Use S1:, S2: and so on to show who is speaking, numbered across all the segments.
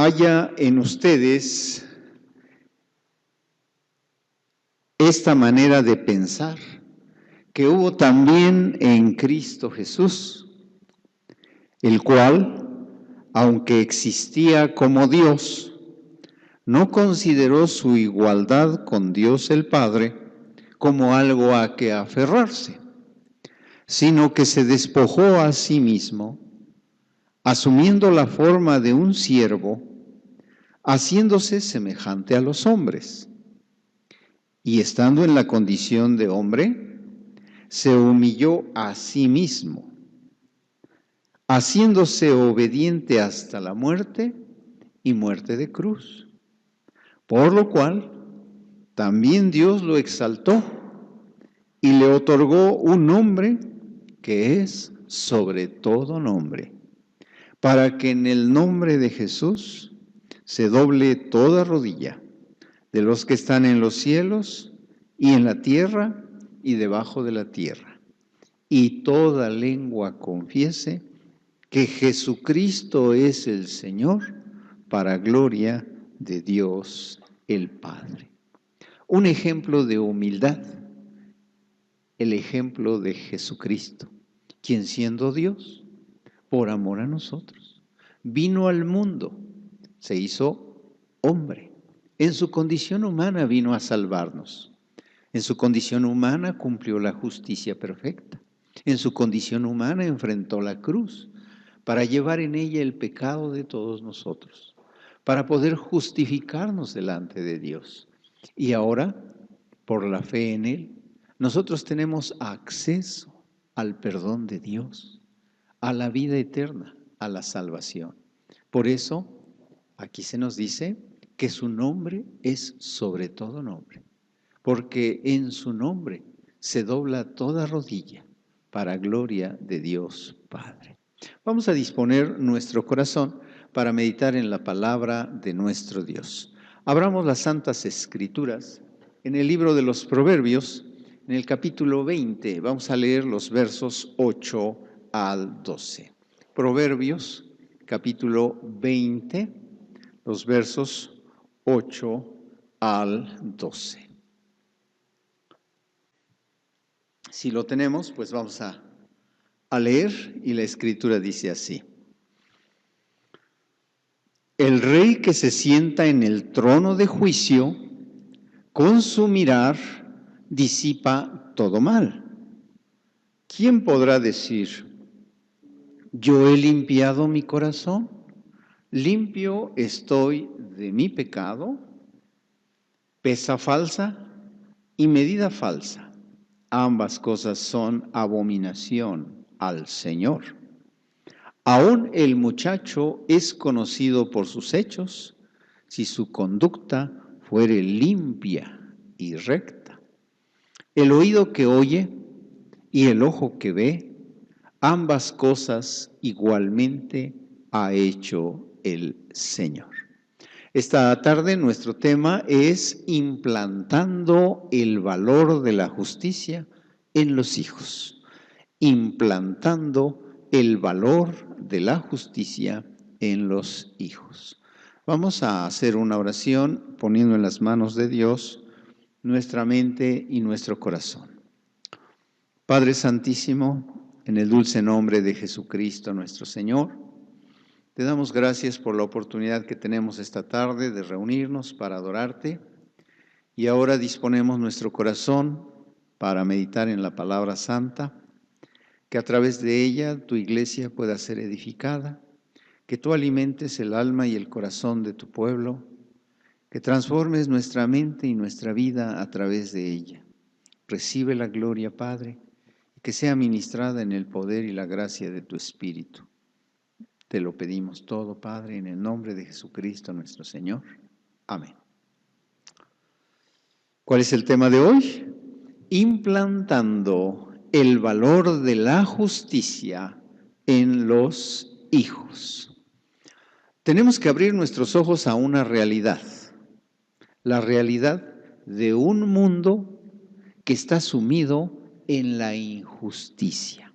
S1: haya en ustedes esta manera de pensar que hubo también en Cristo Jesús, el cual, aunque existía como Dios, no consideró su igualdad con Dios el Padre como algo a que aferrarse, sino que se despojó a sí mismo, asumiendo la forma de un siervo, haciéndose semejante a los hombres. Y estando en la condición de hombre, se humilló a sí mismo, haciéndose obediente hasta la muerte y muerte de cruz. Por lo cual, también Dios lo exaltó y le otorgó un nombre que es sobre todo nombre, para que en el nombre de Jesús se doble toda rodilla, de los que están en los cielos y en la tierra y debajo de la tierra, y toda lengua confiese que Jesucristo es el Señor, para gloria de Dios el Padre. Un ejemplo de humildad, el ejemplo de Jesucristo, quien siendo Dios, por amor a nosotros, vino al mundo, se hizo hombre. En su condición humana vino a salvarnos. En su condición humana cumplió la justicia perfecta. En su condición humana enfrentó la cruz para llevar en ella el pecado de todos nosotros, para poder justificarnos delante de Dios. Y ahora, por la fe en Él, nosotros tenemos acceso al perdón de Dios, a la vida eterna, a la salvación. Por eso, aquí se nos dice que su nombre es sobre todo nombre, porque en su nombre se dobla toda rodilla para gloria de Dios Padre. Vamos a disponer nuestro corazón para meditar en la palabra de nuestro Dios. Abramos las Santas Escrituras en el libro de los Proverbios, en el capítulo 20. Vamos a leer los versos 8 al 12. Proverbios, capítulo 20, los versos 8 al 12. Si lo tenemos, pues vamos a leer, y la Escritura dice así: El rey que se sienta en el trono de juicio, con su mirar disipa todo mal. ¿Quién podrá decir: yo he limpiado mi corazón, limpio estoy de mi pecado? Pesa falsa y medida falsa, ambas cosas son abominación al Señor. Aún el muchacho es conocido por sus hechos, si su conducta fuere limpia y recta. El oído que oye y el ojo que ve, ambas cosas igualmente ha hecho el Señor. Esta tarde nuestro tema es implantando el valor de la justicia en los hijos. Implantando el valor de la justicia en los hijos. Vamos a hacer una oración poniendo en las manos de Dios nuestra mente y nuestro corazón. Padre Santísimo, en el dulce nombre de Jesucristo nuestro Señor, te damos gracias por la oportunidad que tenemos esta tarde de reunirnos para adorarte, y ahora disponemos nuestro corazón para meditar en la palabra santa, que a través de ella tu iglesia pueda ser edificada, que tú alimentes el alma y el corazón de tu pueblo, que transformes nuestra mente y nuestra vida a través de ella. Recibe la gloria, Padre, y que sea ministrada en el poder y la gracia de tu Espíritu. Te lo pedimos todo, Padre, en el nombre de Jesucristo nuestro Señor. Amén. ¿Cuál es el tema de hoy? Implantando el valor de la justicia en los hijos. Tenemos que abrir nuestros ojos a una realidad, la realidad de un mundo que está sumido en la injusticia.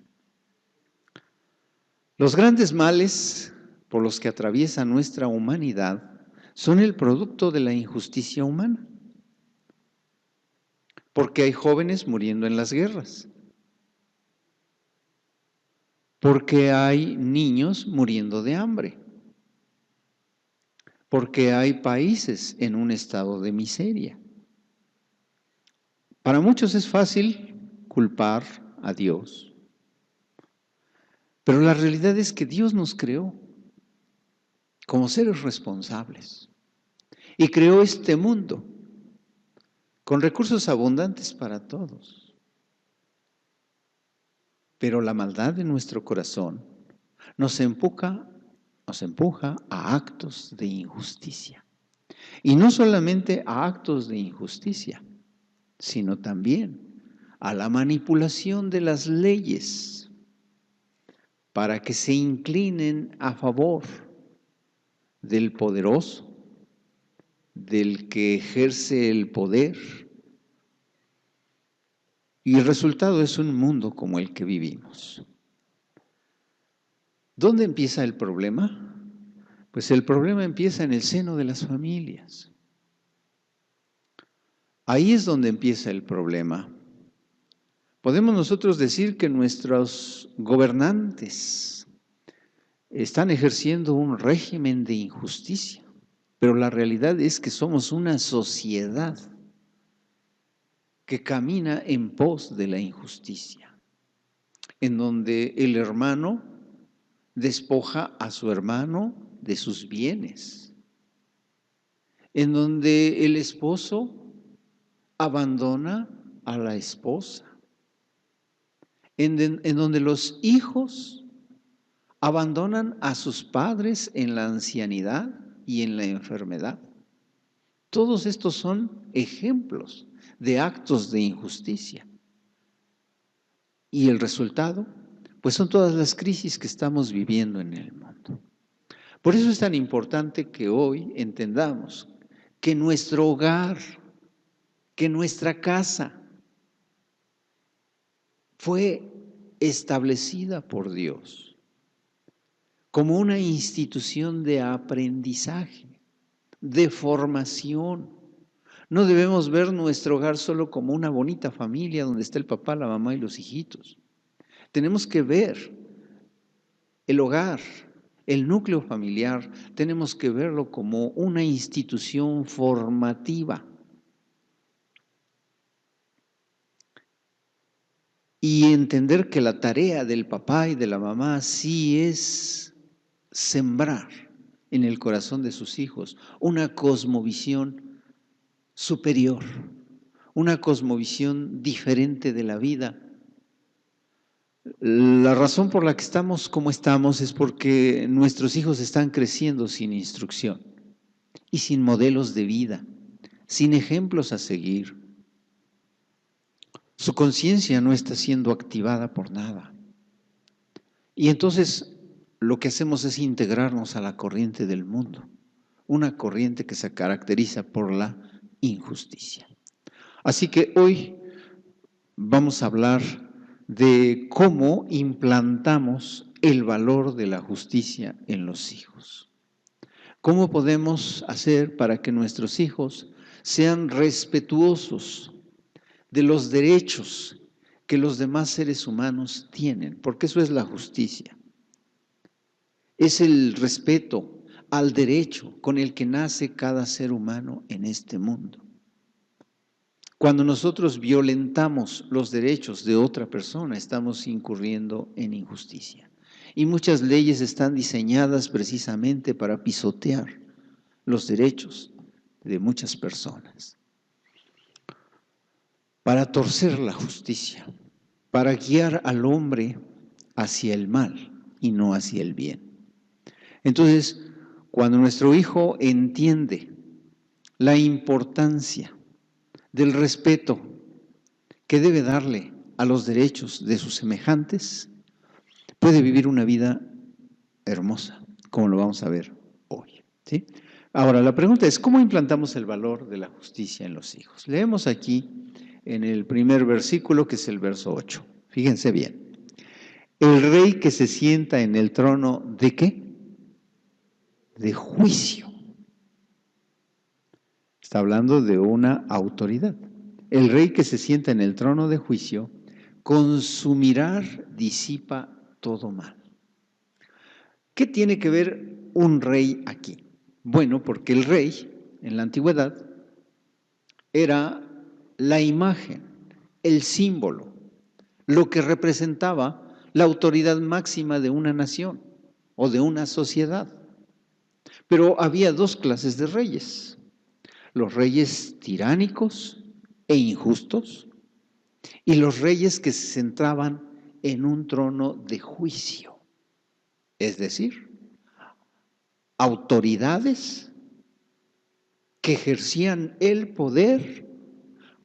S1: Los grandes males por los que atraviesa nuestra humanidad son el producto de la injusticia humana. Porque hay jóvenes muriendo en las guerras. Porque hay niños muriendo de hambre. Porque hay países en un estado de miseria. Para muchos es fácil culpar a Dios. Pero la realidad es que Dios nos creó como seres responsables y creó este mundo con recursos abundantes para todos. Pero la maldad de nuestro corazón nos empuja a actos de injusticia. Y no solamente a actos de injusticia, sino también a la manipulación de las leyes para que se inclinen a favor del poderoso, del que ejerce el poder. Y el resultado es un mundo como el que vivimos. ¿Dónde empieza el problema? Pues el problema empieza en el seno de las familias. Ahí es donde empieza el problema. Podemos nosotros decir que nuestros gobernantes están ejerciendo un régimen de injusticia, pero la realidad es que somos una sociedad que camina en pos de la injusticia, en donde el hermano despoja a su hermano de sus bienes, en donde el esposo abandona a la esposa, en donde los hijos abandonan a sus padres en la ancianidad y en la enfermedad. Todos estos son ejemplos de actos de injusticia. Y el resultado, pues son todas las crisis que estamos viviendo en el mundo. Por eso es tan importante que hoy entendamos que nuestro hogar, que nuestra casa fue establecida por Dios como una institución de aprendizaje, de formación. No debemos ver nuestro hogar solo como una bonita familia donde está el papá, la mamá y los hijitos. Tenemos que ver el hogar, el núcleo familiar, tenemos que verlo como una institución formativa. Y entender que la tarea del papá y de la mamá sí es sembrar en el corazón de sus hijos una cosmovisión superior, una cosmovisión diferente de la vida. La razón por la que estamos como estamos es porque nuestros hijos están creciendo sin instrucción y sin modelos de vida, sin ejemplos a seguir. Su conciencia no está siendo activada por nada. Y entonces lo que hacemos es integrarnos a la corriente del mundo, una corriente que se caracteriza por la injusticia. Así que hoy vamos a hablar de cómo implantamos el valor de la justicia en los hijos. ¿Cómo podemos hacer para que nuestros hijos sean respetuosos de los derechos que los demás seres humanos tienen? Porque eso es la justicia. Es el respeto al derecho con el que nace cada ser humano en este mundo. Cuando nosotros violentamos los derechos de otra persona, estamos incurriendo en injusticia. Y muchas leyes están diseñadas precisamente para pisotear los derechos de muchas personas, para torcer la justicia, para guiar al hombre hacia el mal y no hacia el bien. Entonces, cuando nuestro hijo entiende la importancia del respeto que debe darle a los derechos de sus semejantes, puede vivir una vida hermosa, como lo vamos a ver hoy, ¿sí? Ahora, la pregunta es, ¿cómo implantamos el valor de la justicia en los hijos? Leemos aquí en el primer versículo, que es el verso 8. Fíjense bien. El rey que se sienta en el trono, ¿de qué? de juicio. Está hablando de una autoridad. El rey que se sienta en el trono de juicio, con su mirar disipa todo mal. ¿Qué tiene que ver un rey aquí? Bueno, porque el rey en la antigüedad era la imagen, el símbolo, lo que representaba la autoridad máxima de una nación o de una sociedad. Pero había dos clases de reyes: los reyes tiránicos e injustos y los reyes que se centraban en un trono de juicio, es decir, autoridades que ejercían el poder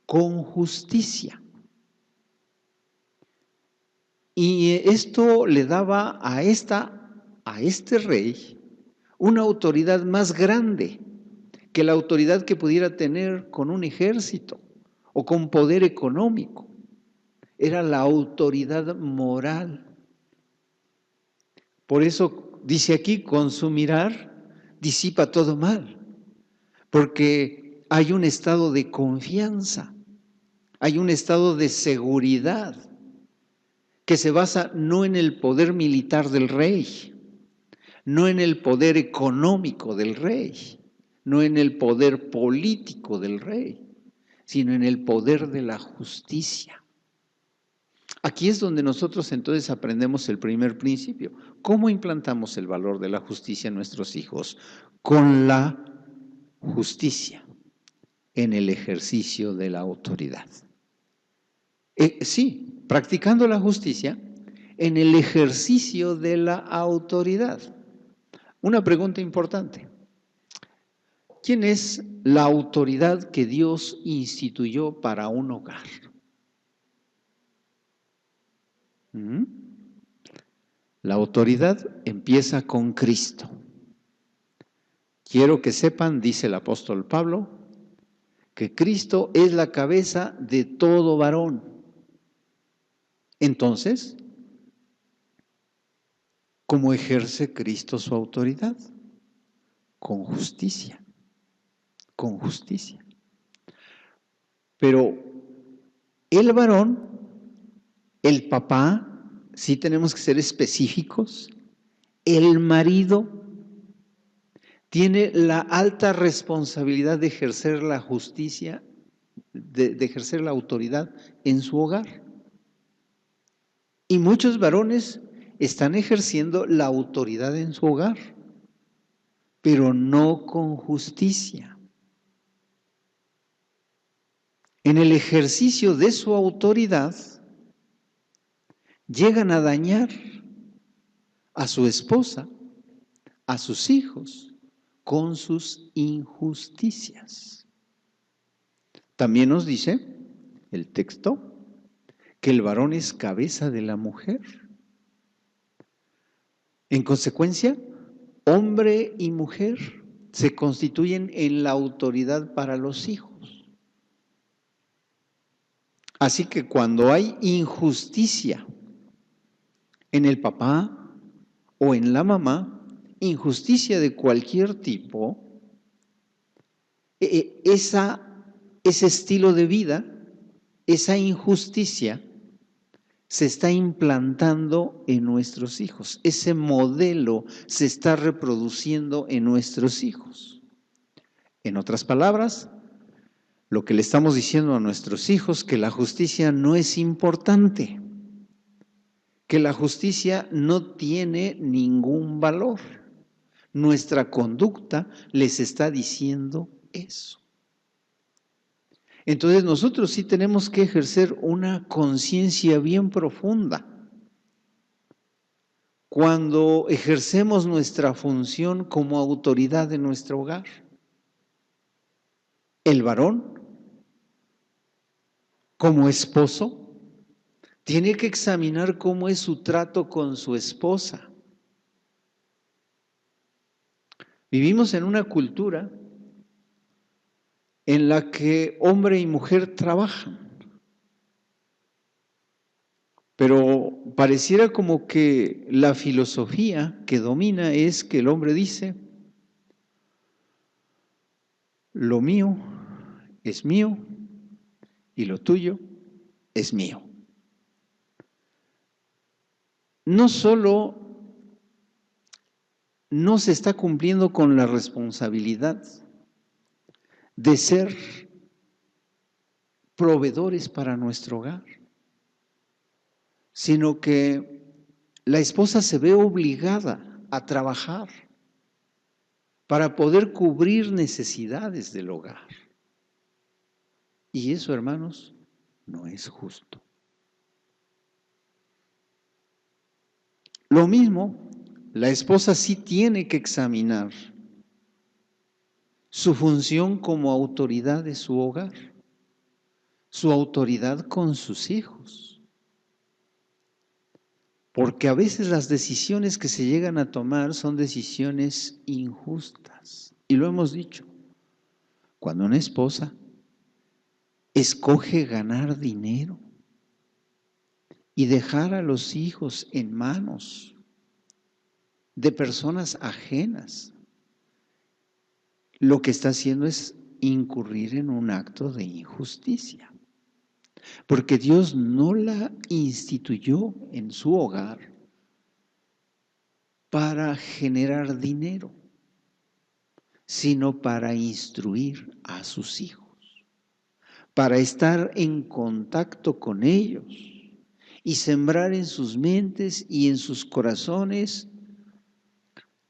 S1: con justicia. Y esto le daba a este rey una autoridad más grande que la autoridad que pudiera tener con un ejército o con poder económico. Era la autoridad moral. Por eso dice aquí, con su mirar disipa todo mal, porque hay un estado de confianza, hay un estado de seguridad que se basa no en el poder militar del rey, no en el poder económico del rey, no en el poder político del rey, sino en el poder de la justicia. Aquí es donde nosotros entonces aprendemos el primer principio. ¿Cómo implantamos el valor de la justicia en nuestros hijos? Con la justicia en el ejercicio de la autoridad. Sí, practicando la justicia en el ejercicio de la autoridad. Una pregunta importante: ¿quién es la autoridad que Dios instituyó para un hogar? La autoridad empieza con Cristo. Quiero que sepan, dice el apóstol Pablo, que Cristo es la cabeza de todo varón. Entonces, ¿cómo ejerce Cristo su autoridad? Con justicia, con justicia. Pero el varón, el papá, sí tenemos que ser específicos, el marido tiene la alta responsabilidad de ejercer la justicia, de ejercer la autoridad en su hogar. Y muchos varones están ejerciendo la autoridad en su hogar, pero no con justicia. En el ejercicio de su autoridad, llegan a dañar a su esposa, a sus hijos, con sus injusticias. También nos dice el texto que el varón es cabeza de la mujer. En consecuencia, hombre y mujer se constituyen en la autoridad para los hijos. Así que cuando hay injusticia en el papá o en la mamá, injusticia de cualquier tipo, ese estilo de vida, esa injusticia se está implantando en nuestros hijos. Ese modelo se está reproduciendo en nuestros hijos. En otras palabras, lo que le estamos diciendo a nuestros hijos, que la justicia no es importante, que la justicia no tiene ningún valor. Nuestra conducta les está diciendo eso. Entonces nosotros sí tenemos que ejercer una conciencia bien profunda cuando ejercemos nuestra función como autoridad en nuestro hogar. El varón, como esposo, tiene que examinar cómo es su trato con su esposa. Vivimos en una cultura en la que hombre y mujer trabajan, pero pareciera como que la filosofía que domina es que el hombre dice, Lo mío es mío y lo tuyo es mío. No solo no se está cumpliendo con la responsabilidad de ser proveedores para nuestro hogar, sino que la esposa se ve obligada a trabajar para poder cubrir necesidades del hogar. Y eso, hermanos, no es justo. Lo mismo, la esposa sí tiene que examinar su función como autoridad de su hogar, su autoridad con sus hijos. Porque a veces las decisiones que se llegan a tomar son decisiones injustas. Y lo hemos dicho, cuando una esposa escoge ganar dinero y dejar a los hijos en manos de personas ajenas, lo que está haciendo es incurrir en un acto de injusticia. Porque Dios no la instituyó en su hogar para generar dinero, sino para instruir a sus hijos, para estar en contacto con ellos y sembrar en sus mentes y en sus corazones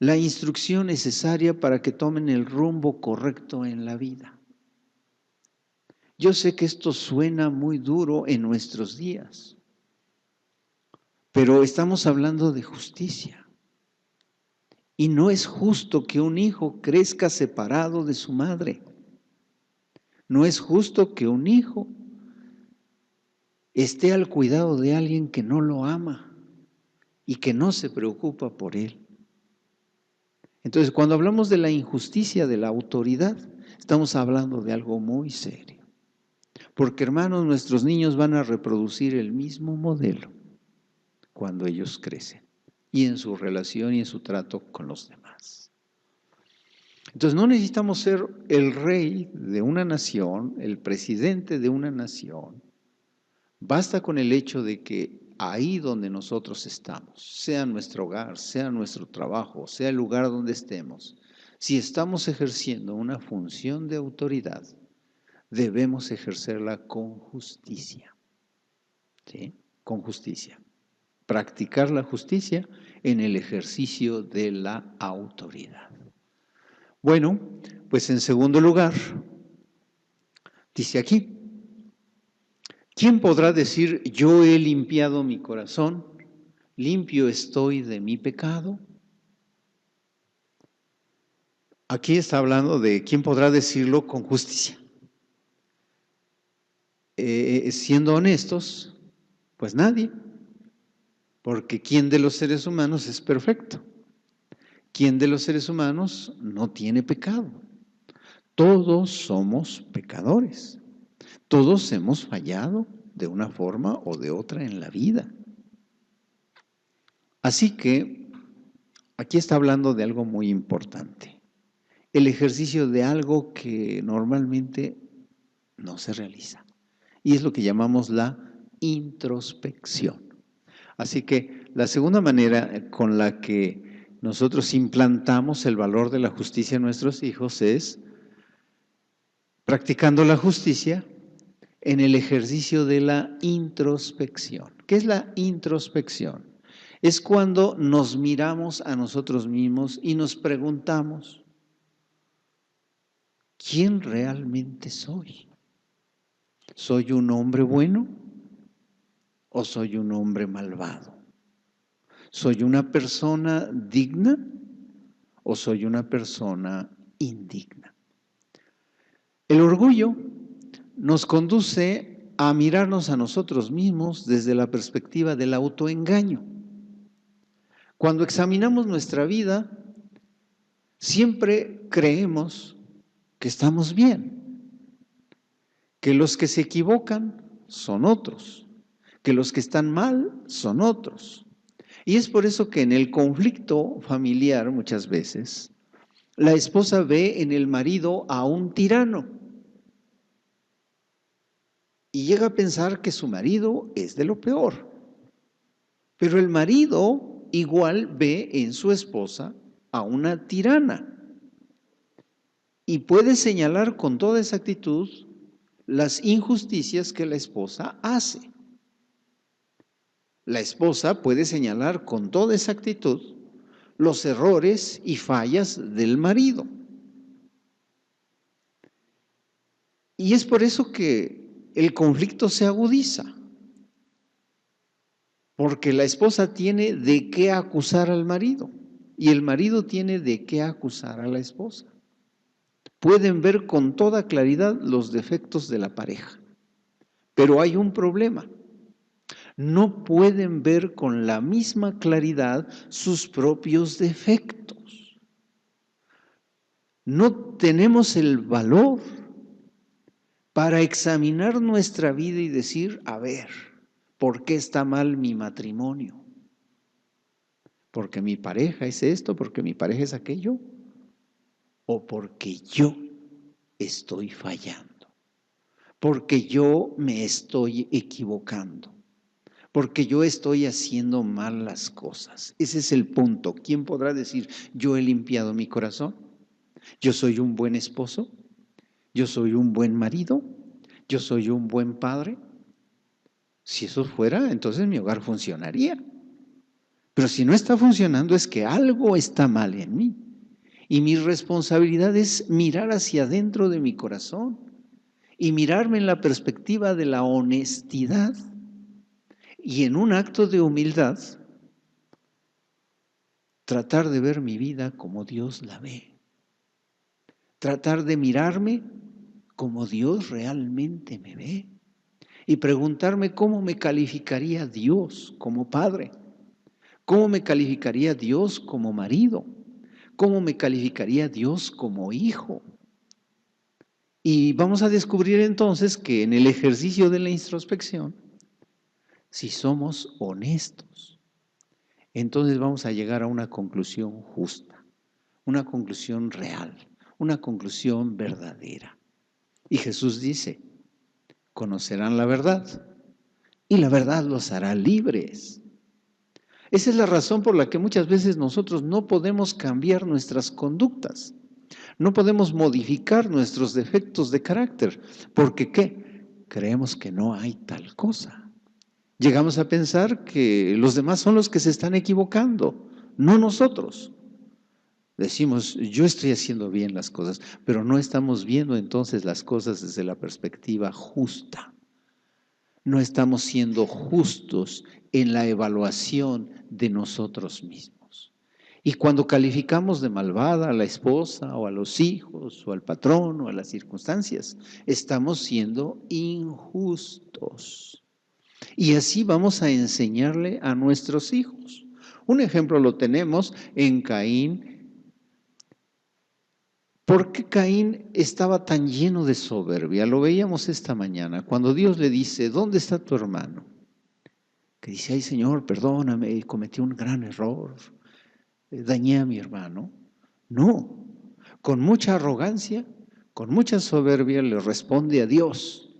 S1: la instrucción necesaria para que tomen el rumbo correcto en la vida. Yo sé que esto suena muy duro en nuestros días, pero estamos hablando de justicia. Y no es justo que un hijo crezca separado de su madre. No es justo que un hijo esté al cuidado de alguien que no lo ama y que no se preocupa por él. Entonces, cuando hablamos de la injusticia de la autoridad, estamos hablando de algo muy serio. Porque, hermanos, nuestros niños van a reproducir el mismo modelo cuando ellos crecen y en su relación y en su trato con los demás. Entonces, no necesitamos ser el rey de una nación, el presidente de una nación. Basta con el hecho de que ahí donde nosotros estamos, sea nuestro hogar, sea nuestro trabajo, sea el lugar donde estemos, si estamos ejerciendo una función de autoridad, debemos ejercerla con justicia. ¿Sí? Con justicia. Practicar la justicia en el ejercicio de la autoridad. Bueno, pues en segundo lugar, dice aquí, ¿quién podrá decir, yo he limpiado mi corazón, limpio estoy de mi pecado? Aquí está hablando de quién podrá decirlo con justicia. Siendo honestos, pues nadie, porque ¿quién de los seres humanos es perfecto? ¿Quién de los seres humanos no tiene pecado? Todos somos pecadores. Todos hemos fallado de una forma o de otra en la vida. Así que aquí está hablando de algo muy importante. El ejercicio de algo que normalmente no se realiza. Y es lo que llamamos la introspección. Así que la segunda manera con la que nosotros implantamos el valor de la justicia en nuestros hijos es practicando la justicia en el ejercicio de la introspección. ¿Qué es la introspección? Es cuando nos miramos a nosotros mismos y nos preguntamos, ¿quién realmente soy? ¿Soy un hombre bueno o soy un hombre malvado? ¿Soy una persona digna o soy una persona indigna? El orgullo nos conduce a mirarnos a nosotros mismos desde la perspectiva del autoengaño. Cuando examinamos nuestra vida, siempre creemos que estamos bien, que los que se equivocan son otros, que los que están mal son otros. Y es por eso que en el conflicto familiar muchas veces La esposa ve en el marido a un tirano y llega a pensar que su marido es de lo peor. Pero el marido igual ve en su esposa a una tirana y puede señalar con toda exactitud las injusticias que la esposa hace. La esposa puede señalar con toda exactitud los errores y fallas del marido. Y es por eso que el conflicto se agudiza, porque la esposa tiene de qué acusar al marido y el marido tiene de qué acusar a la esposa. Pueden ver con toda claridad los defectos de la pareja, pero hay un problema. No pueden ver con la misma claridad sus propios defectos. No tenemos el valor para examinar nuestra vida y decir, a ver, ¿por qué está mal mi matrimonio? ¿Porque mi pareja es esto? ¿Porque mi pareja es aquello? ¿O porque yo estoy fallando? ¿Porque yo me estoy equivocando? Porque yo estoy haciendo mal las cosas. Ese es el punto. ¿Quién podrá decir, yo he limpiado mi corazón? ¿Yo soy un buen esposo? ¿Yo soy un buen marido? ¿Yo soy un buen padre? Si eso fuera, entonces mi hogar funcionaría. Pero si no está funcionando es que algo está mal en mí. Y mi responsabilidad es mirar hacia adentro de mi corazón y mirarme en la perspectiva de la honestidad. Y en un acto de humildad, tratar de ver mi vida como Dios la ve. Tratar de mirarme como Dios realmente me ve. Y preguntarme cómo me calificaría Dios como padre. ¿Cómo me calificaría Dios como marido? ¿Cómo me calificaría Dios como hijo? Y vamos a descubrir entonces que en el ejercicio de la introspección, si somos honestos, entonces vamos a llegar a una conclusión justa, una conclusión real, una conclusión verdadera. Y Jesús dice, conocerán la verdad y la verdad los hará libres. Esa es la razón por la que muchas veces nosotros no podemos cambiar nuestras conductas, no podemos modificar nuestros defectos de carácter, porque ¿qué? Creemos que no hay tal cosa. Llegamos a pensar que los demás son los que se están equivocando, no nosotros. Decimos, yo estoy haciendo bien las cosas, pero no estamos viendo entonces las cosas desde la perspectiva justa. No estamos siendo justos en la evaluación de nosotros mismos. Y cuando calificamos de malvada a la esposa o a los hijos o al patrón o a las circunstancias, estamos siendo injustos. Y así vamos a enseñarle a nuestros hijos. Un ejemplo lo tenemos en Caín. ¿Por qué Caín estaba tan lleno de soberbia? Lo veíamos esta mañana, cuando Dios le dice, ¿dónde está tu hermano? Que dice, ay Señor, perdóname, cometí un gran error, dañé a mi hermano. No, con mucha arrogancia, con mucha soberbia le responde a Dios,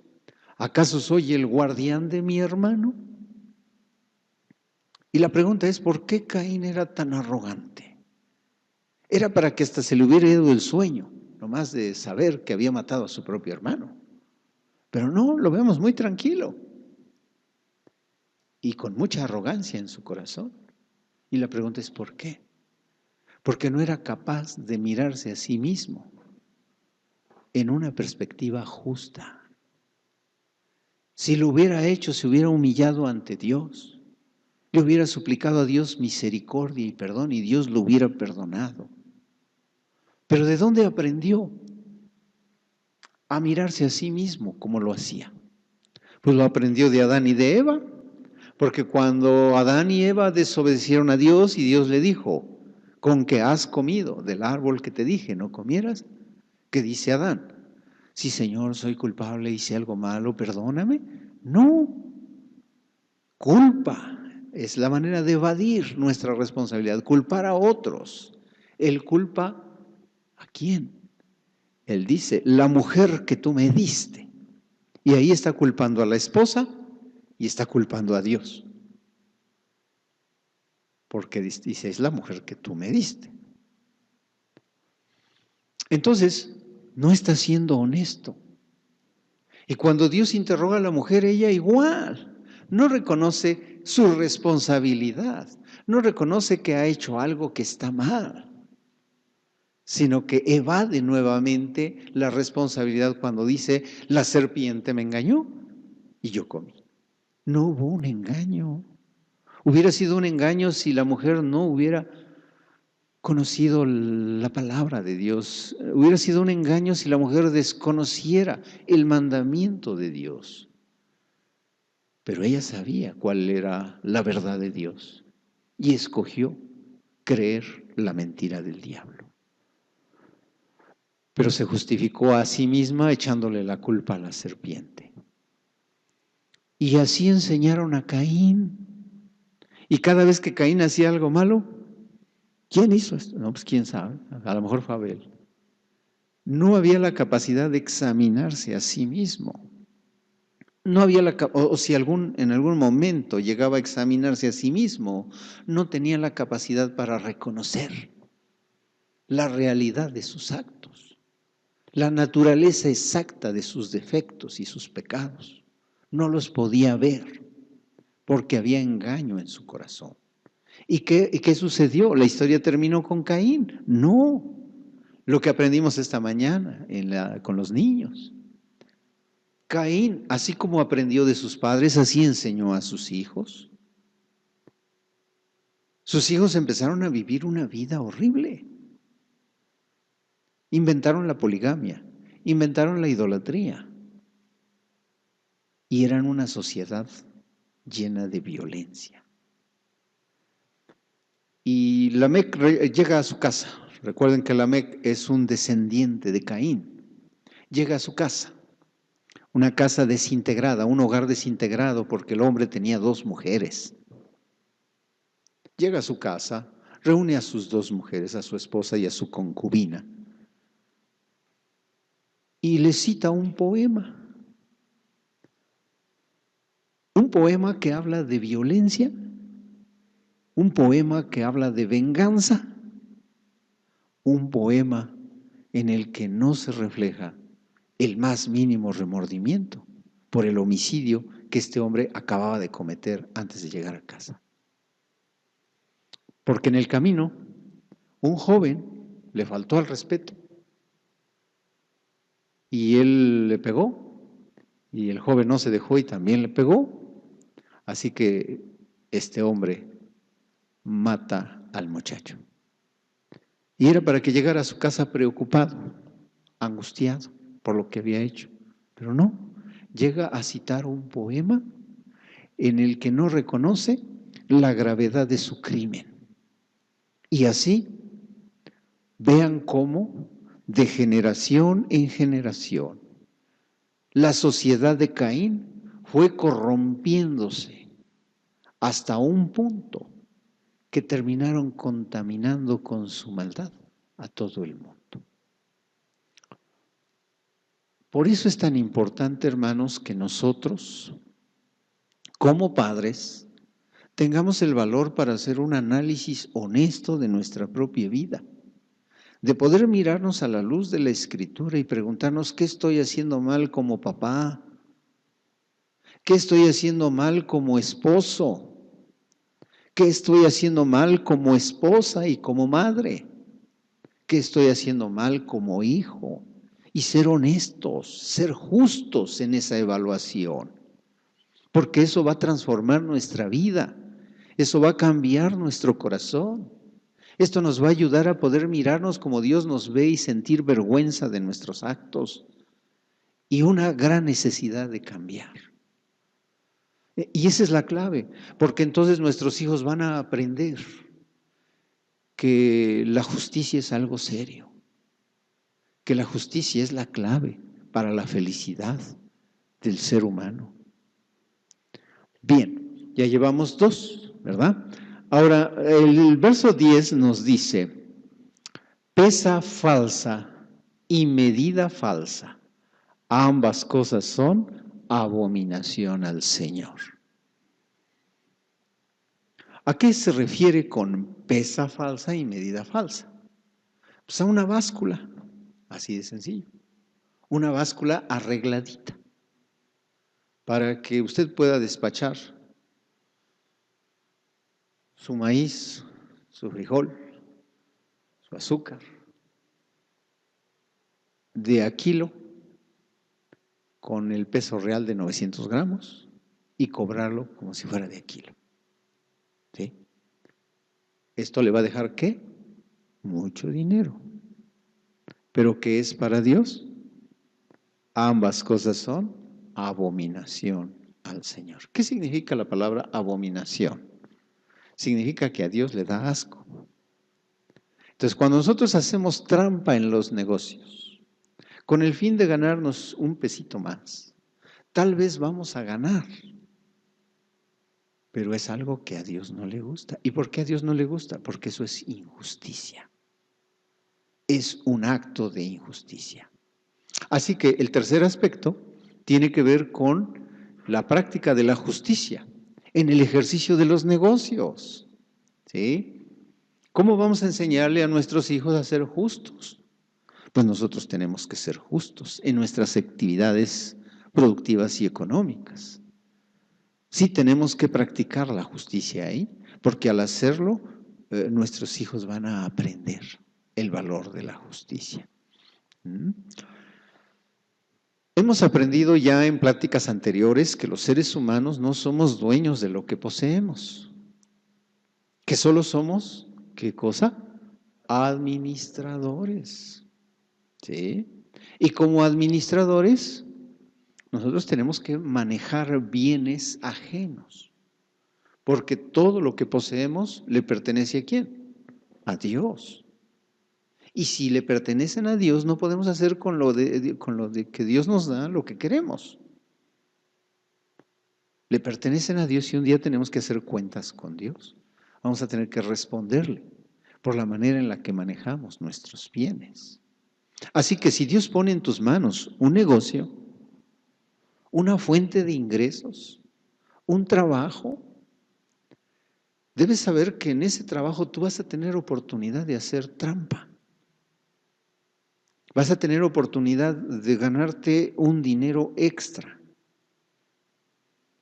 S1: ¿acaso soy el guardián de mi hermano? Y la pregunta es, ¿por qué Caín era tan arrogante? Era para que hasta se le hubiera ido el sueño, nomás de saber que había matado a su propio hermano. Pero no, lo vemos muy tranquilo y con mucha arrogancia en su corazón. Y la pregunta es, ¿por qué? Porque no era capaz de mirarse a sí mismo en una perspectiva justa. Si lo hubiera hecho, se hubiera humillado ante Dios, le hubiera suplicado a Dios misericordia y perdón y Dios lo hubiera perdonado. Pero ¿de dónde aprendió a mirarse a sí mismo como lo hacía? Pues lo aprendió de Adán y de Eva, porque cuando Adán y Eva desobedecieron a Dios y Dios le dijo, con que has comido del árbol que te dije no comieras, ¿qué dice Adán? Sí, Señor, soy culpable, hice algo malo, perdóname. No, culpa es la manera de evadir nuestra responsabilidad, culpar a otros. Él culpa ¿A quién? Él dice, la mujer que tú me diste. Y ahí está culpando a la esposa y está culpando a Dios. Porque dice, es la mujer que tú me diste. Entonces, no está siendo honesto. Y cuando Dios interroga a la mujer, ella igual no reconoce su responsabilidad, no reconoce que ha hecho algo que está mal, sino que evade nuevamente la responsabilidad cuando dice, la serpiente me engañó y yo comí. No hubo un engaño. Hubiera sido un engaño si la mujer no hubiera conocido la palabra de Dios. Hubiera sido un engaño si la mujer desconociera el mandamiento de Dios. Pero ella sabía cuál era la verdad de Dios y escogió creer la mentira del diablo. Pero se justificó a sí misma echándole la culpa a la serpiente. Y así enseñaron a Caín. Y cada vez que Caín hacía algo malo, ¿quién hizo esto? No, pues quién sabe, a lo mejor fue Abel. No había la capacidad de examinarse a sí mismo. No había o si en algún momento llegaba a examinarse a sí mismo, no tenía la capacidad para reconocer la realidad de sus actos, la naturaleza exacta de sus defectos y sus pecados. No los podía ver porque había engaño en su corazón. ¿Y qué sucedió? ¿La historia terminó con Caín? No. Lo que aprendimos esta mañana con los niños. Caín, así como aprendió de sus padres, así enseñó a sus hijos. Sus hijos empezaron a vivir una vida horrible. Inventaron la poligamia, inventaron la idolatría. Y eran una sociedad llena de violencia. Y Lamec llega a su casa. Recuerden que Lamec es un descendiente de Caín. Llega a su casa. Una casa desintegrada, un hogar desintegrado porque el hombre tenía 2 mujeres. Llega a su casa, reúne a sus 2 mujeres, a su esposa y a su concubina, y le cita un poema que habla de violencia, un poema que habla de venganza, un poema en el que no se refleja el más mínimo remordimiento por el homicidio que este hombre acababa de cometer antes de llegar a casa. Porque en el camino, un joven le faltó al respeto y él le pegó, y el joven no se dejó y también le pegó. Así que este hombre mata al muchacho. Y era para que llegara a su casa preocupado, angustiado por lo que había hecho. Pero no, llega a citar un poema en el que no reconoce la gravedad de su crimen. Y así, vean cómo de generación en generación la sociedad de Caín fue corrompiéndose hasta un punto que terminaron contaminando con su maldad a todo el mundo. Por eso es tan importante, hermanos, que nosotros, como padres, tengamos el valor para hacer un análisis honesto de nuestra propia vida, de poder mirarnos a la luz de la Escritura y preguntarnos qué estoy haciendo mal como papá, qué estoy haciendo mal como esposo, qué estoy haciendo mal como esposa y como madre, qué estoy haciendo mal como hijo, y ser honestos, ser justos en esa evaluación, porque eso va a transformar nuestra vida, eso va a cambiar nuestro corazón. Esto nos va a ayudar a poder mirarnos como Dios nos ve y sentir vergüenza de nuestros actos y una gran necesidad de cambiar. Y esa es la clave, porque entonces nuestros hijos van a aprender que la justicia es algo serio, que la justicia es la clave para la felicidad del ser humano. Bien, ya llevamos 2, ¿verdad? Ahora, el verso 10 nos dice, Pesa falsa y medida falsa. Ambas cosas son abominación al Señor. ¿A qué se refiere con pesa falsa y medida falsa? Pues a una báscula, así de sencillo. Una báscula arregladita, para que usted pueda despachar su maíz, su frijol, su azúcar, de a kilo, con el peso real de 900 gramos, y cobrarlo como si fuera de a kilo. ¿Sí? Esto le va a dejar, ¿qué? Mucho dinero. ¿Pero qué es para Dios? Ambas cosas son abominación al Señor. ¿Qué significa la palabra abominación? Significa que a Dios le da asco. Entonces, cuando nosotros hacemos trampa en los negocios, con el fin de ganarnos un pesito más, tal vez vamos a ganar, pero es algo que a Dios no le gusta. ¿Y por qué a Dios no le gusta? Porque eso es injusticia. Es un acto de injusticia. Así que el tercer aspecto tiene que ver con la práctica de la justicia en el ejercicio de los negocios. ¿Sí? ¿Cómo vamos a enseñarle a nuestros hijos a ser justos? Pues nosotros tenemos que ser justos en nuestras actividades productivas y económicas. Sí tenemos que practicar la justicia ahí, porque al hacerlo, nuestros hijos van a aprender el valor de la justicia. ¿Mm? Hemos aprendido ya en pláticas anteriores que los seres humanos no somos dueños de lo que poseemos, que solo somos, ¿qué cosa? Administradores. ¿Sí? Y como administradores, nosotros tenemos que manejar bienes ajenos, porque todo lo que poseemos le pertenece ¿a quién? A Dios. Y si le pertenecen a Dios, no podemos hacer con lo de que Dios nos da lo que queremos. Le pertenecen a Dios y un día tenemos que hacer cuentas con Dios. Vamos a tener que responderle por la manera en la que manejamos nuestros bienes. Así que si Dios pone en tus manos un negocio, una fuente de ingresos, un trabajo, debes saber que en ese trabajo tú vas a tener oportunidad de hacer trampa. Vas a tener oportunidad de ganarte un dinero extra,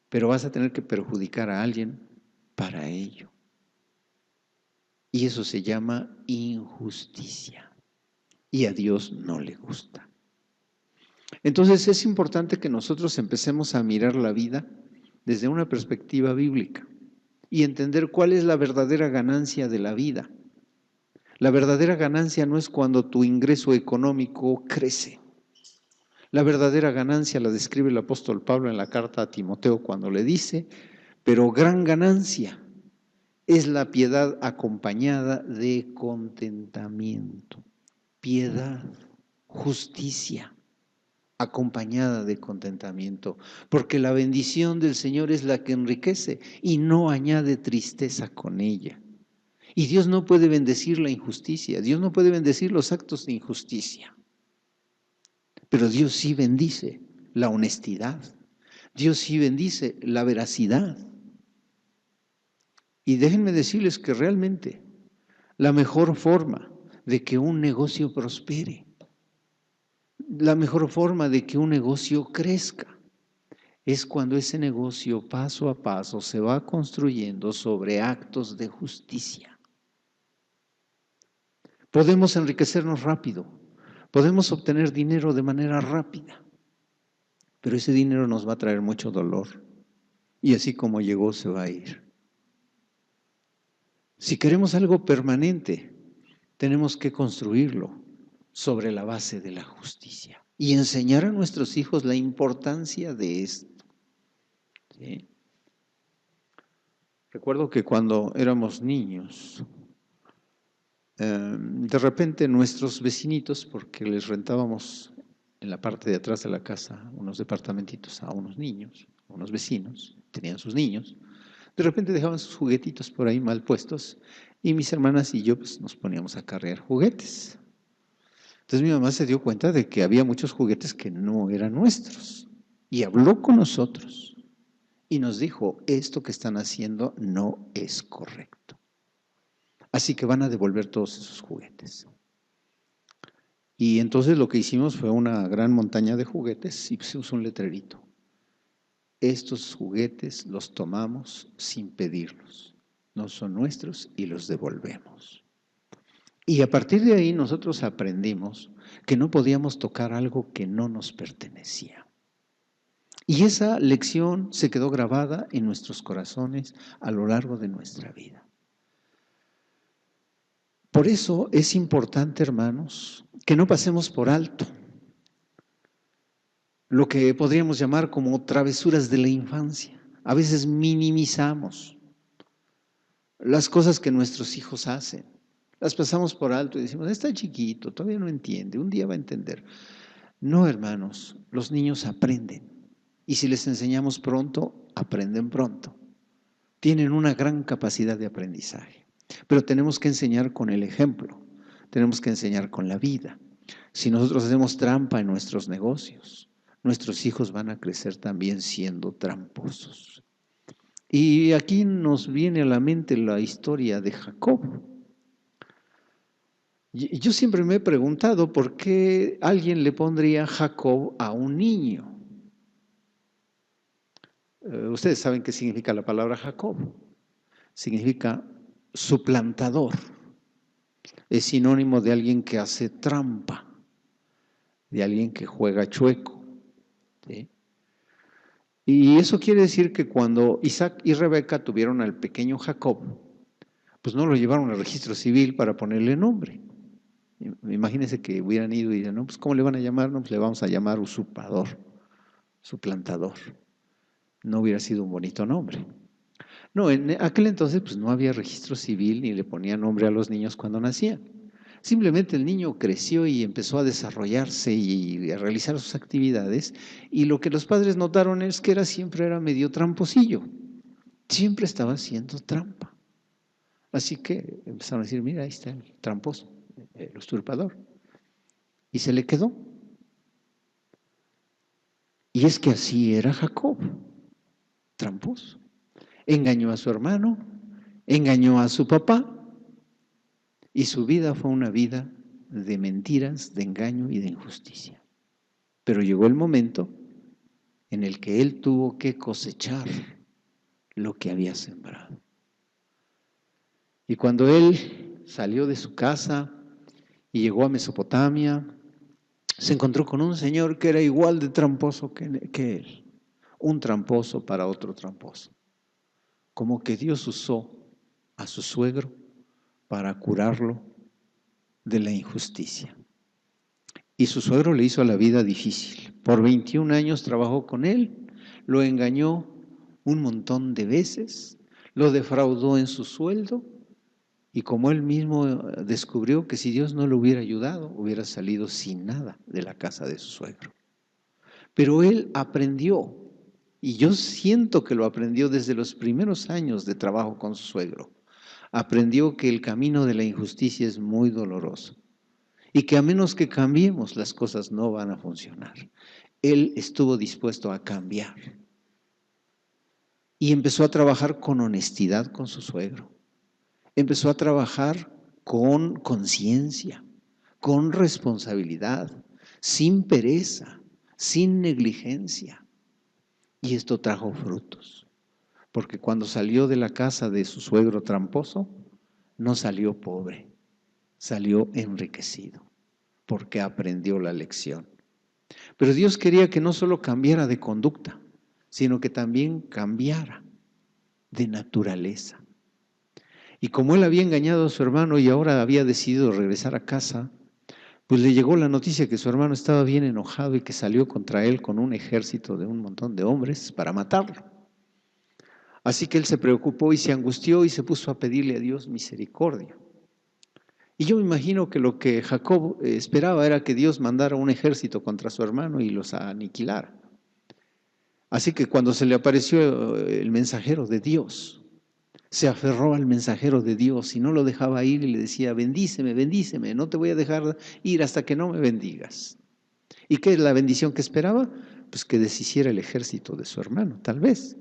S1: pero vas a tener que perjudicar a alguien para ello. Y eso se llama injusticia. Y a Dios no le gusta. Entonces es importante que nosotros empecemos a mirar la vida desde una perspectiva bíblica y entender cuál es la verdadera ganancia de la vida. La verdadera ganancia no es cuando tu ingreso económico crece. La verdadera ganancia la describe el apóstol Pablo en la carta a Timoteo cuando le dice, pero gran ganancia es la piedad acompañada de contentamiento. Piedad, justicia, acompañada de contentamiento, porque la bendición del Señor es la que enriquece y no añade tristeza con ella. Y Dios no puede bendecir la injusticia, Dios no puede bendecir los actos de injusticia, pero Dios sí bendice la honestidad, Dios sí bendice la veracidad. Y déjenme decirles que realmente la mejor forma de que un negocio prospere, la mejor forma de que un negocio crezca, es cuando ese negocio paso a paso se va construyendo sobre actos de justicia. Podemos enriquecernos rápido, podemos obtener dinero de manera rápida, pero ese dinero nos va a traer mucho dolor y así como llegó se va a ir. Si queremos algo permanente, tenemos que construirlo sobre la base de la justicia y enseñar a nuestros hijos la importancia de esto. ¿Sí? Recuerdo que cuando éramos niños, de repente nuestros vecinitos, porque les rentábamos en la parte de atrás de la casa unos departamentitos a unos niños, a unos vecinos, tenían sus niños, de repente dejaban sus juguetitos por ahí mal puestos y mis hermanas y yo pues, nos poníamos a carrear juguetes. Entonces mi mamá se dio cuenta de que había muchos juguetes que no eran nuestros y habló con nosotros y nos dijo, esto que están haciendo no es correcto. Así que van a devolver todos esos juguetes. Y entonces lo que hicimos fue una gran montaña de juguetes y pusimos un letrerito. Estos juguetes los tomamos sin pedirlos, no son nuestros y los devolvemos. Y a partir de ahí nosotros aprendimos que no podíamos tocar algo que no nos pertenecía. Y esa lección se quedó grabada en nuestros corazones a lo largo de nuestra vida. Por eso es importante, hermanos, que no pasemos por alto lo que podríamos llamar como travesuras de la infancia. A veces minimizamos las cosas que nuestros hijos hacen. Las pasamos por alto y decimos, está chiquito, todavía no entiende, un día va a entender. No, hermanos, los niños aprenden. Y si les enseñamos pronto, aprenden pronto. Tienen una gran capacidad de aprendizaje. Pero tenemos que enseñar con el ejemplo, tenemos que enseñar con la vida. Si nosotros hacemos trampa en nuestros negocios, nuestros hijos van a crecer también siendo tramposos. Y aquí nos viene a la mente la historia de Jacob. Yo siempre me he preguntado por qué alguien le pondría Jacob a un niño. Ustedes saben qué significa la palabra Jacob. Significa suplantador. Es sinónimo de alguien que hace trampa, de alguien que juega chueco. ¿Sí? Y eso quiere decir que cuando Isaac y Rebeca tuvieron al pequeño Jacob, pues no lo llevaron al registro civil para ponerle nombre. Imagínense que hubieran ido y dicen, no, pues ¿cómo le van a llamar? No, pues le vamos a llamar usurpador, suplantador. No hubiera sido un bonito nombre. No, en aquel entonces pues no había registro civil ni le ponían nombre a los niños cuando nacían. Simplemente el niño creció y empezó a desarrollarse y a realizar sus actividades y lo que los padres notaron es que siempre era medio tramposillo, siempre estaba haciendo trampa. Así que empezaron a decir, mira, ahí está el tramposo, el usurpador. Y se le quedó. Y es que así era Jacob, tramposo. Engañó a su hermano, engañó a su papá y su vida fue una vida de mentiras, de engaño y de injusticia. Pero llegó el momento en el que él tuvo que cosechar lo que había sembrado. Y cuando él salió de su casa y llegó a Mesopotamia, se encontró con un señor que era igual de tramposo que él, un tramposo para otro tramposo. Como que Dios usó a su suegro para curarlo de la injusticia. Y su suegro le hizo la vida difícil. Por 21 años trabajó con él, lo engañó un montón de veces, lo defraudó en su sueldo y como él mismo descubrió que si Dios no lo hubiera ayudado, hubiera salido sin nada de la casa de su suegro. Pero él aprendió, y yo siento que lo aprendió desde los primeros años de trabajo con su suegro. Aprendió que el camino de la injusticia es muy doloroso y que a menos que cambiemos las cosas no van a funcionar. Él estuvo dispuesto a cambiar y empezó a trabajar con honestidad con su suegro. Empezó a trabajar con conciencia, con responsabilidad, sin pereza, sin negligencia. Y esto trajo frutos, porque cuando salió de la casa de su suegro tramposo, no salió pobre, salió enriquecido, porque aprendió la lección. Pero Dios quería que no solo cambiara de conducta, sino que también cambiara de naturaleza. Y como él había engañado a su hermano y ahora había decidido regresar a casa, pues le llegó la noticia que su hermano estaba bien enojado y que salió contra él con un ejército de un montón de hombres para matarlo. Así que él se preocupó y se angustió y se puso a pedirle a Dios misericordia. Y yo me imagino que lo que Jacob esperaba era que Dios mandara un ejército contra su hermano y los aniquilara. Así que cuando se le apareció el mensajero de Dios, Se aferró al mensajero de Dios y no lo dejaba ir y le decía, bendíceme, bendíceme, no te voy a dejar ir hasta que no me bendigas. ¿Y qué es la bendición que esperaba? Pues que deshiciera el ejército de su hermano, tal vez.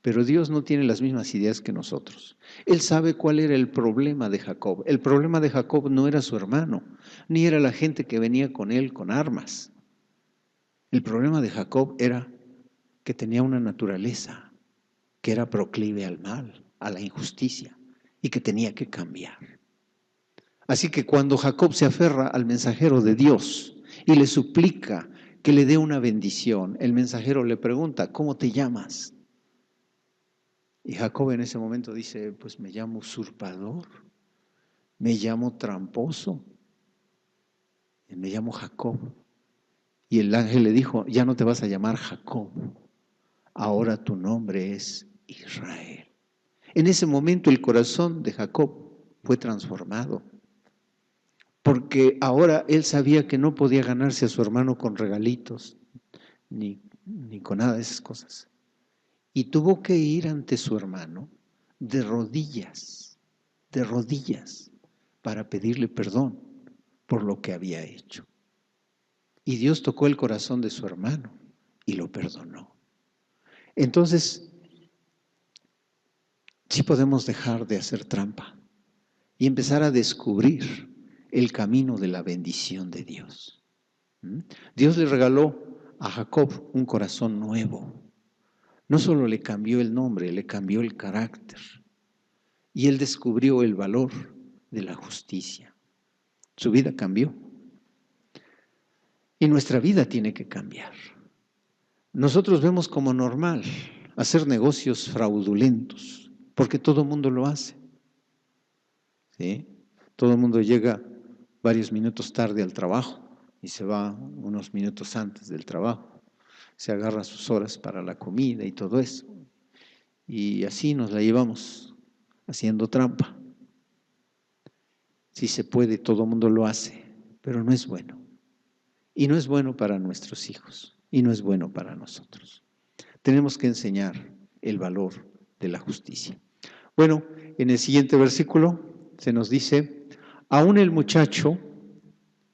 S1: Pero Dios no tiene las mismas ideas que nosotros. Él sabe cuál era el problema de Jacob. El problema de Jacob no era su hermano, ni era la gente que venía con él con armas. El problema de Jacob era que tenía una naturaleza que era proclive al mal, a la injusticia, y que tenía que cambiar. Así que cuando Jacob se aferra al mensajero de Dios y le suplica que le dé una bendición, el mensajero le pregunta, ¿cómo te llamas? Y Jacob en ese momento dice, pues me llamo usurpador, me llamo tramposo, me llamo Jacob. Y el ángel le dijo, ya no te vas a llamar Jacob, ahora tu nombre es Israel. En ese momento el corazón de Jacob fue transformado, porque ahora él sabía que no podía ganarse a su hermano con regalitos, ni con nada de esas cosas. Y tuvo que ir ante su hermano de rodillas, para pedirle perdón por lo que había hecho. Y Dios tocó el corazón de su hermano y lo perdonó. Entonces, sí podemos dejar de hacer trampa y empezar a descubrir el camino de la bendición de Dios. Dios le regaló a Jacob un corazón nuevo. No solo le cambió el nombre, le cambió el carácter. Y él descubrió el valor de la justicia. Su vida cambió. Y nuestra vida tiene que cambiar. Nosotros vemos como normal hacer negocios fraudulentos, porque todo el mundo lo hace. ¿Sí? Todo el mundo llega varios minutos tarde al trabajo y se va unos minutos antes del trabajo. Se agarra sus horas para la comida y todo eso. Y así nos la llevamos haciendo trampa. Si se puede, todo el mundo lo hace, pero no es bueno. Y no es bueno para nuestros hijos, y no es bueno para nosotros. Tenemos que enseñar el valor de la justicia. Bueno, en el siguiente versículo se nos dice, aún el muchacho,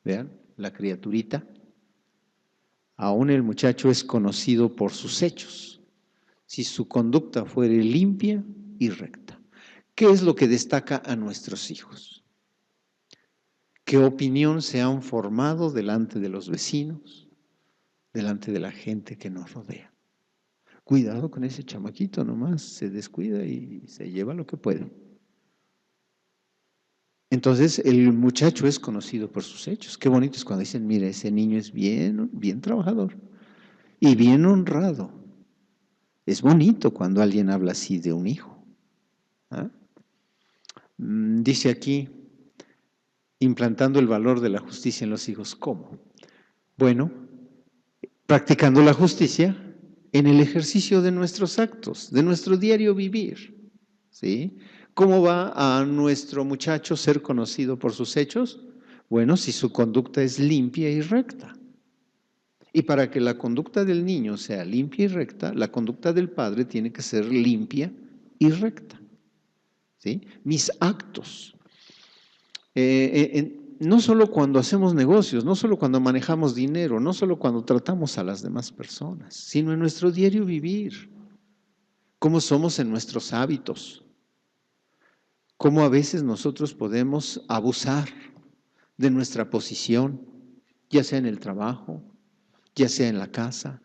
S1: vean, la criaturita, aún el muchacho es conocido por sus hechos, si su conducta fuere limpia y recta. ¿Qué es lo que destaca a nuestros hijos? ¿Qué opinión se han formado delante de los vecinos, delante de la gente que nos rodea? Cuidado con ese chamaquito, nomás se descuida y se lleva lo que puede. Entonces el muchacho es conocido por sus hechos. Qué bonito es cuando dicen, mira, ese niño es bien trabajador y bien honrado. Es bonito cuando alguien habla así de un hijo. ¿Ah? Dice aquí, implantando el valor de la justicia en los hijos. ¿Cómo? Bueno, practicando la justicia en el ejercicio de nuestros actos, de nuestro diario vivir. ¿Sí? ¿Cómo va a nuestro muchacho ser conocido por sus hechos? Bueno, si su conducta es limpia y recta. Y para que la conducta del niño sea limpia y recta, la conducta del padre tiene que ser limpia y recta. ¿Sí? Mis actos. No solo cuando hacemos negocios, no solo cuando manejamos dinero, no solo cuando tratamos a las demás personas, sino en nuestro diario vivir. Cómo somos en nuestros hábitos. Cómo a veces nosotros podemos abusar de nuestra posición, ya sea en el trabajo, ya sea en la casa.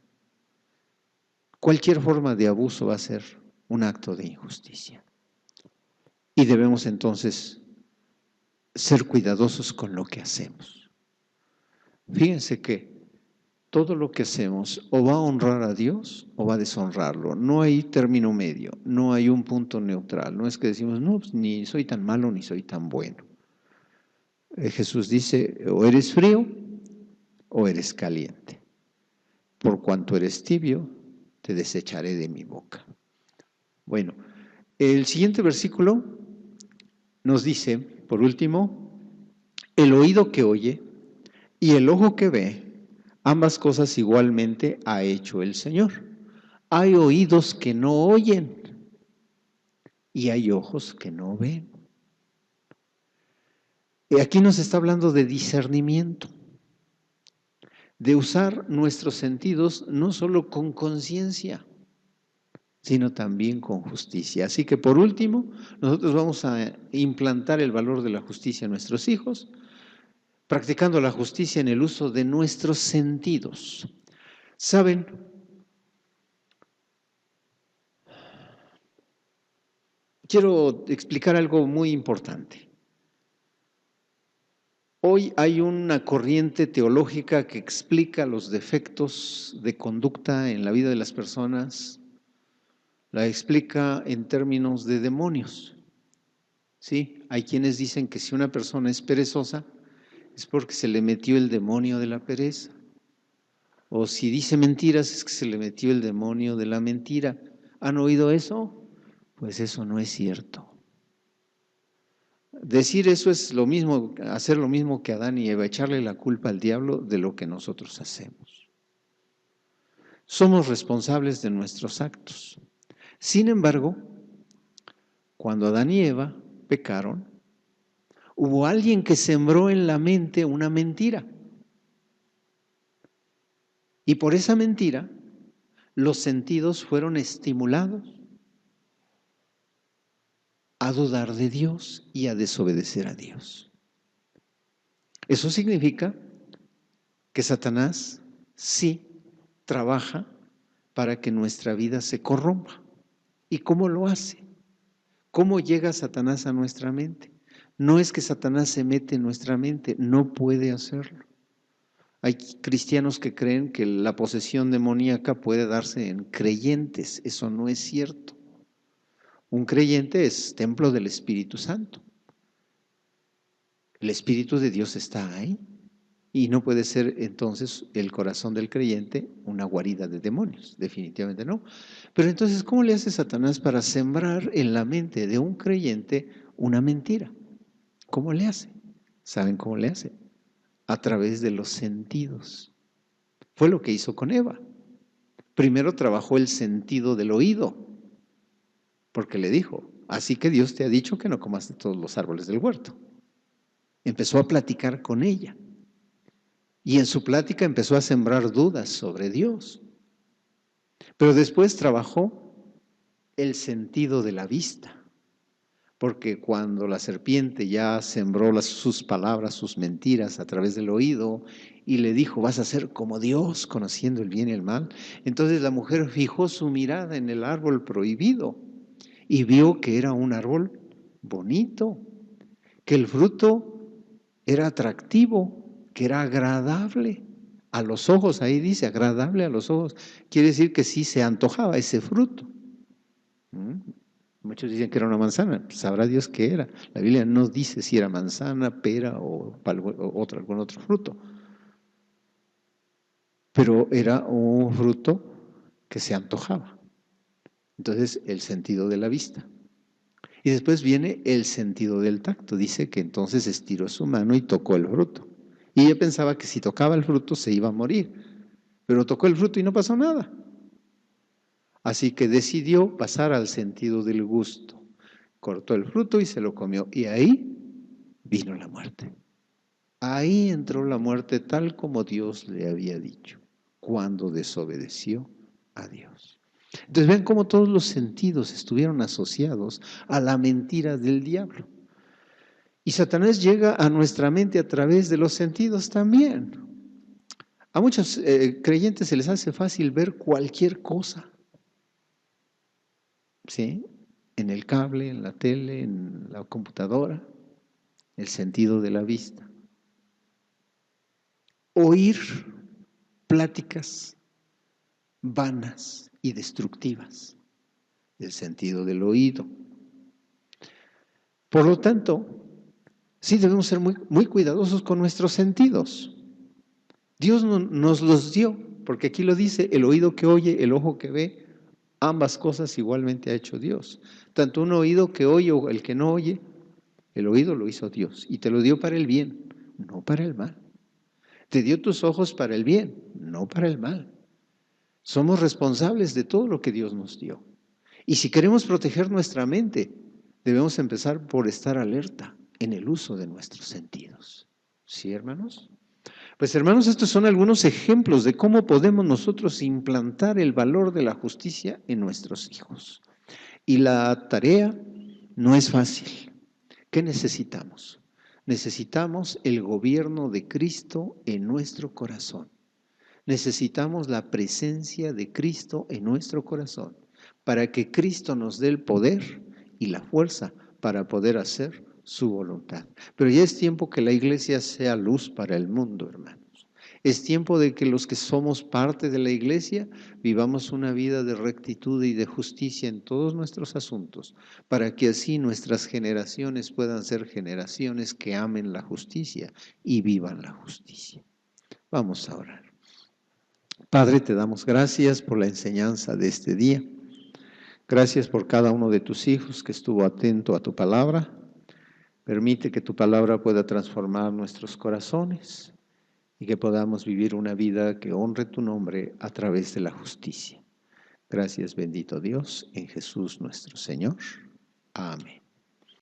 S1: Cualquier forma de abuso va a ser un acto de injusticia. Y debemos entonces ser cuidadosos con lo que hacemos. Fíjense que todo lo que hacemos o va a honrar a Dios o va a deshonrarlo. No hay término medio, no hay un punto neutral. No es que decimos, no, pues ni soy tan malo ni soy tan bueno. Jesús dice, o eres frío o eres caliente. Por cuanto eres tibio, te desecharé de mi boca. Bueno, el siguiente versículo nos dice, por último, el oído que oye y el ojo que ve, ambas cosas igualmente ha hecho el Señor. Hay oídos que no oyen y hay ojos que no ven. Y aquí nos está hablando de discernimiento, de usar nuestros sentidos no solo con conciencia, sino también con justicia. Así que por último, nosotros vamos a implantar el valor de la justicia en nuestros hijos, practicando la justicia en el uso de nuestros sentidos. ¿Saben? Quiero explicar algo muy importante. Hoy hay una corriente teológica que explica los defectos de conducta en la vida de las personas, la explica en términos de demonios. ¿Sí? Hay quienes dicen que si una persona es perezosa es porque se le metió el demonio de la pereza. O si dice mentiras es que se le metió el demonio de la mentira. ¿Han oído eso? Pues eso no es cierto. Decir eso es lo mismo, hacer lo mismo que Adán y Eva, echarle la culpa al diablo de lo que nosotros hacemos. Somos responsables de nuestros actos. Sin embargo, cuando Adán y Eva pecaron, hubo alguien que sembró en la mente una mentira. Y por esa mentira, los sentidos fueron estimulados a dudar de Dios y a desobedecer a Dios. Eso significa que Satanás sí trabaja para que nuestra vida se corrompa. ¿Y cómo lo hace? ¿Cómo llega Satanás a nuestra mente? No es que Satanás se mete en nuestra mente, no puede hacerlo. Hay cristianos que creen que la posesión demoníaca puede darse en creyentes. Eso no es cierto. Un creyente es templo del Espíritu Santo. El Espíritu de Dios está ahí y no puede ser entonces el corazón del creyente una guarida de demonios, definitivamente no. Pero entonces, ¿cómo le hace Satanás para sembrar en la mente de un creyente una mentira? ¿Cómo le hace? ¿Saben cómo le hace? A través de los sentidos. Fue lo que hizo con Eva. Primero trabajó el sentido del oído, porque le dijo, así que Dios te ha dicho que no comas de todos los árboles del huerto. Empezó a platicar con ella y en su plática empezó a sembrar dudas sobre Dios. Pero después trabajó el sentido de la vista, porque cuando la serpiente ya sembró sus palabras, sus mentiras a través del oído y le dijo, vas a ser como Dios, conociendo el bien y el mal, entonces la mujer fijó su mirada en el árbol prohibido y vio que era un árbol bonito, que el fruto era atractivo, que era agradable a los ojos, ahí dice, agradable a los ojos, quiere decir que sí se antojaba ese fruto. Muchos dicen que era una manzana, pues sabrá Dios qué era. La Biblia no dice si era manzana, pera o algún otro fruto. Pero era un fruto que se antojaba. Entonces, el sentido de la vista. Y después viene el sentido del tacto. Dice que entonces estiró su mano y tocó el fruto. Y ella pensaba que si tocaba el fruto se iba a morir. Pero tocó el fruto y no pasó nada. Así que decidió pasar al sentido del gusto. Cortó el fruto y se lo comió. Y ahí vino la muerte. Ahí entró la muerte tal como Dios le había dicho, cuando desobedeció a Dios. Entonces ven cómo todos los sentidos estuvieron asociados a la mentira del diablo. Y Satanás llega a nuestra mente a través de los sentidos también. A muchos creyentes se les hace fácil ver cualquier cosa. ¿Sí? En el cable, en la tele, en la computadora, el sentido de la vista. Oír pláticas vanas y destructivas, el sentido del oído. Por lo tanto, sí debemos ser muy cuidadosos con nuestros sentidos. Dios nos los dio, porque aquí lo dice, el oído que oye, el ojo que ve, ambas cosas igualmente ha hecho Dios. Tanto un oído que oye o el que no oye, el oído lo hizo Dios y te lo dio para el bien, no para el mal. Te dio tus ojos para el bien, no para el mal. Somos responsables de todo lo que Dios nos dio. Y si queremos proteger nuestra mente, debemos empezar por estar alerta en el uso de nuestros sentidos. ¿Sí, hermanos? Pues hermanos, estos son algunos ejemplos de cómo podemos nosotros implantar el valor de la justicia en nuestros hijos. Y la tarea no es fácil. ¿Qué necesitamos? Necesitamos el gobierno de Cristo en nuestro corazón. Necesitamos la presencia de Cristo en nuestro corazón para que Cristo nos dé el poder y la fuerza para poder hacer su voluntad. Pero ya es tiempo que la iglesia sea luz para el mundo, hermanos. Es tiempo de que los que somos parte de la iglesia vivamos una vida de rectitud y de justicia en todos nuestros asuntos, para que así nuestras generaciones puedan ser generaciones que amen la justicia y vivan la justicia. Vamos a orar. Padre, te damos gracias por la enseñanza de este día. Gracias por cada uno de tus hijos que estuvo atento a tu palabra. Permite que tu palabra pueda transformar nuestros corazones y que podamos vivir una vida que honre tu nombre a través de la justicia. Gracias, bendito Dios, en Jesús nuestro Señor. Amén.